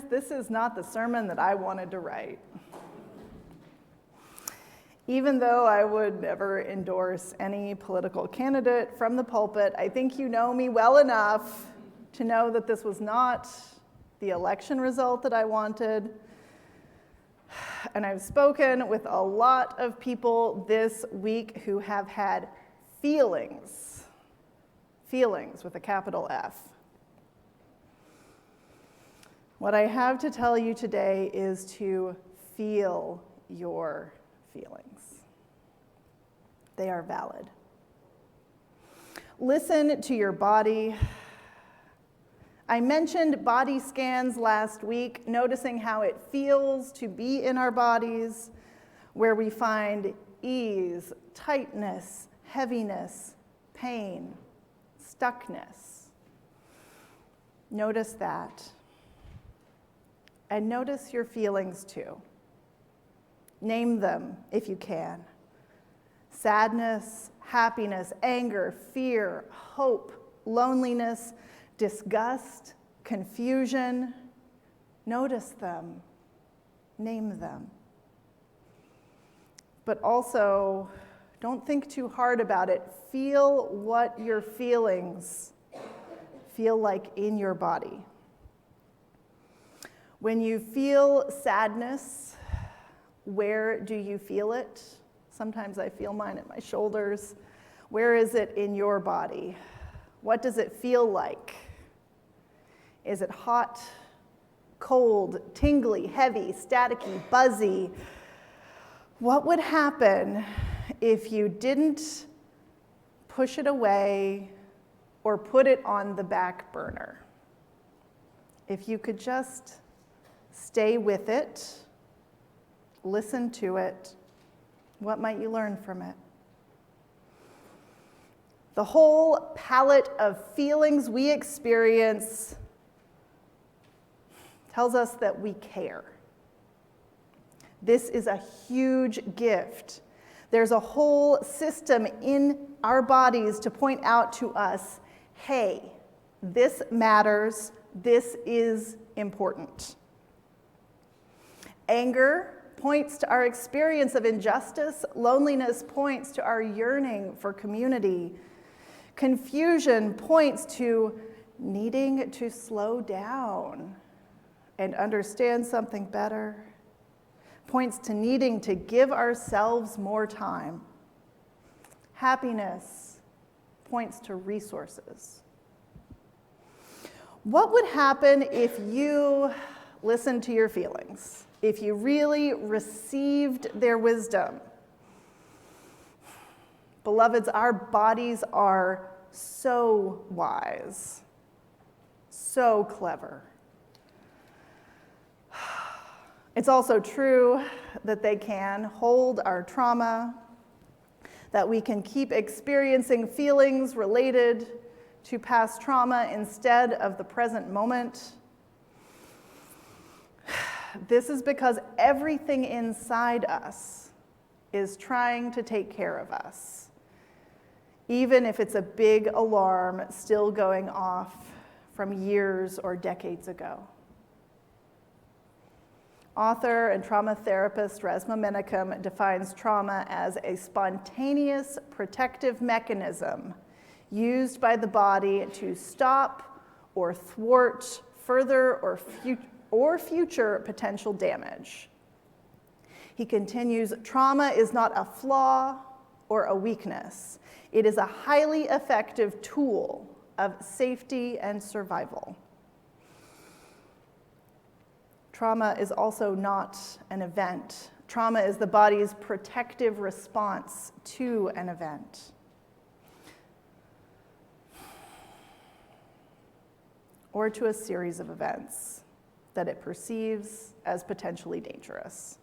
this is not the sermon that I wanted to write. Even though I would never endorse any political candidate from the pulpit, I think you know me well enough to know that this was not the election result that I wanted. And I've spoken with a lot of people this week who have had feelings with a capital F. What I have to tell you today is to feel your feelings. They are valid. Listen to your body. I mentioned body scans last week, noticing how it feels to be in our bodies, where we find ease, tightness, heaviness, pain, stuckness. Notice that. And notice your feelings too. Name them if you can. Sadness, happiness, anger, fear, hope, loneliness, disgust, confusion. Notice them. Name them. But also, don't think too hard about it. Feel what your feelings feel like in your body. When you feel sadness, where do you feel it? Sometimes I feel mine at my shoulders. Where is it in your body? What does it feel like? Is it hot, cold, tingly, heavy, staticky, buzzy? What would happen if you didn't push it away or put it on the back burner? If you could just stay with it, listen to it, what might you learn from it? The whole palette of feelings we experience tells us that we care. This is a huge gift. There's a whole system in our bodies to point out to us, hey, this matters, this is important. Anger points to our experience of injustice. Loneliness points to our yearning for community. Confusion points to needing to slow down and understand something better. Points to needing to give ourselves more time. Happiness points to resources. What would happen if you listened to your feelings? If you really received their wisdom? Beloveds, our bodies are so wise, so clever. It's also true that they can hold our trauma, that we can keep experiencing feelings related to past trauma instead of the present moment. This is because everything inside us is trying to take care of us, even if it's a big alarm still going off from years or decades ago. Author and trauma therapist Resmaa Menakem defines trauma as a spontaneous protective mechanism used by the body to stop or thwart further or future potential damage. He continues, trauma is not a flaw or a weakness. It is a highly effective tool of safety and survival. Trauma is also not an event. Trauma is the body's protective response to an event. Or to a series of events that it perceives as potentially dangerous.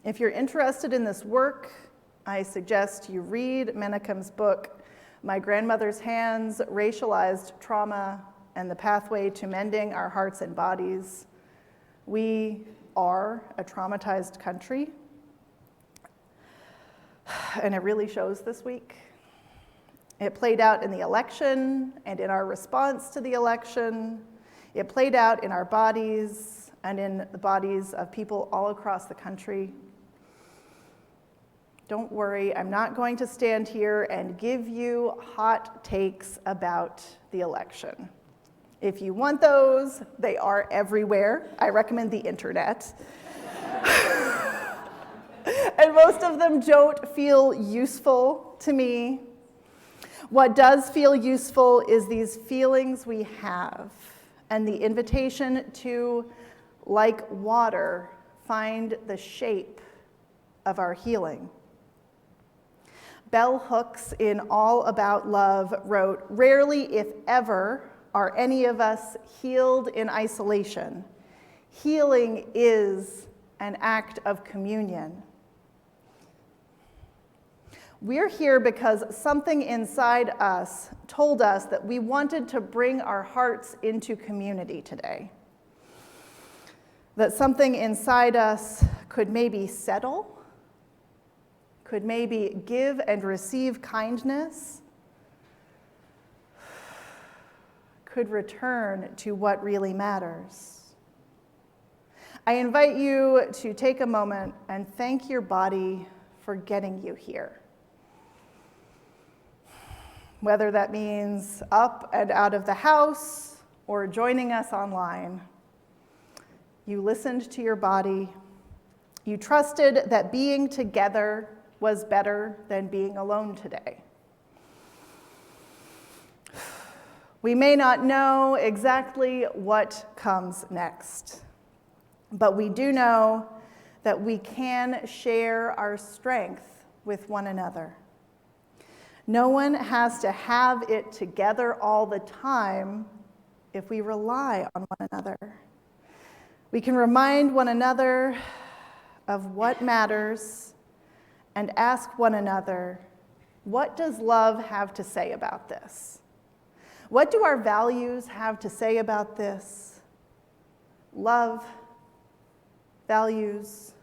If you're interested in this work, I suggest you read Menakem's book, My Grandmother's Hands, Racialized Trauma and the Pathway to Mending Our Hearts and Bodies. We are a traumatized country, and it really shows this week. It played out in the election and in our response to the election. It played out in our bodies and in the bodies of people all across the country. Don't worry, I'm not going to stand here and give you hot takes about the election. If you want those, they are everywhere. I recommend the internet. And most of them don't feel useful to me. What does feel useful is these feelings we have and the invitation to, like water, find the shape of our healing. Bell Hooks, in All About Love, wrote, "Rarely, if ever, are any of us healed in isolation. Healing is an act of communion." We're here because something inside us told us that we wanted to bring our hearts into community today. That something inside us could maybe settle, could maybe give and receive kindness, could return to what really matters. I invite you to take a moment and thank your body for getting you here. Whether that means up and out of the house or joining us online, you listened to your body. You trusted that being together was better than being alone today. We may not know exactly what comes next, but we do know that we can share our strength with one another. No one has to have it together all the time if we rely on one another. We can remind one another of what matters and ask one another, what does love have to say about this? What do our values have to say about this? Love, values,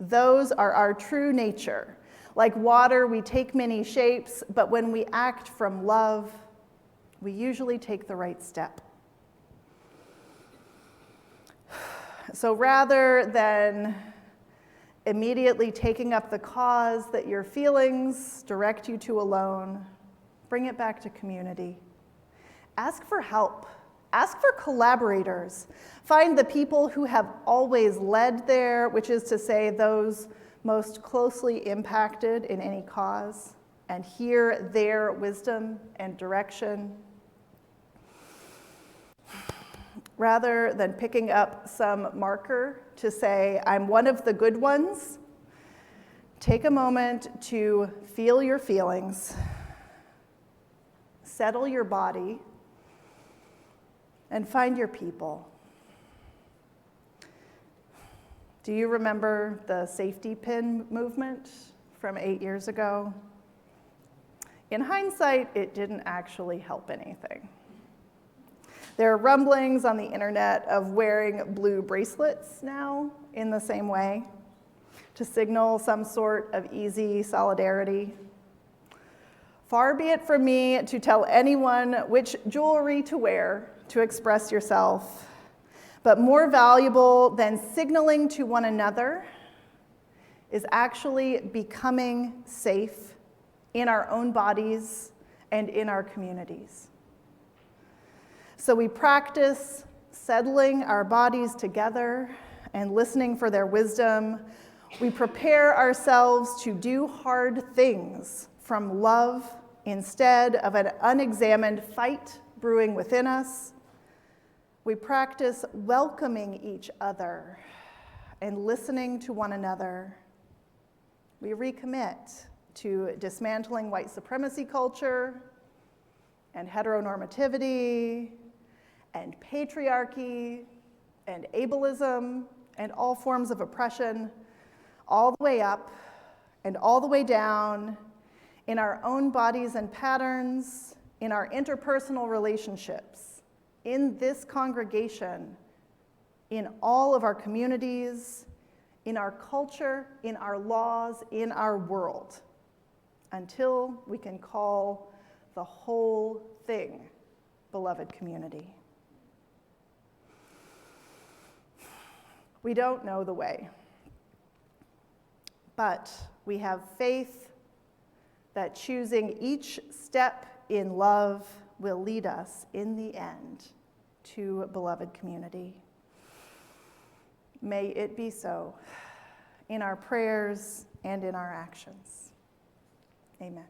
those are our true nature. Like water, we take many shapes, but when we act from love, we usually take the right step. So rather than immediately taking up the cause that your feelings direct you to alone, bring it back to community. Ask for help. Ask for collaborators. Find the people who have always led there, which is to say those most closely impacted in any cause, and hear their wisdom and direction. Rather than picking up some marker to say, I'm one of the good ones, take a moment to feel your feelings, settle your body, and find your people. Do you remember the safety pin movement from 8 years ago? In hindsight, it didn't actually help anything. There are rumblings on the internet of wearing blue bracelets now in the same way to signal some sort of easy solidarity. Far be it from me to tell anyone which jewelry to wear to express yourself, but more valuable than signaling to one another is actually becoming safe in our own bodies and in our communities. So we practice settling our bodies together and listening for their wisdom. We prepare ourselves to do hard things from love instead of an unexamined fight brewing within us. We practice welcoming each other and listening to one another. We recommit to dismantling white supremacy culture and heteronormativity and patriarchy and ableism and all forms of oppression, all the way up and all the way down in our own bodies and patterns, in our interpersonal relationships, in this congregation, in all of our communities, in our culture, in our laws, in our world, until we can call the whole thing beloved community. We don't know the way, but we have faith that choosing each step in love will lead us in the end to beloved community. May it be so in our prayers and in our actions. Amen.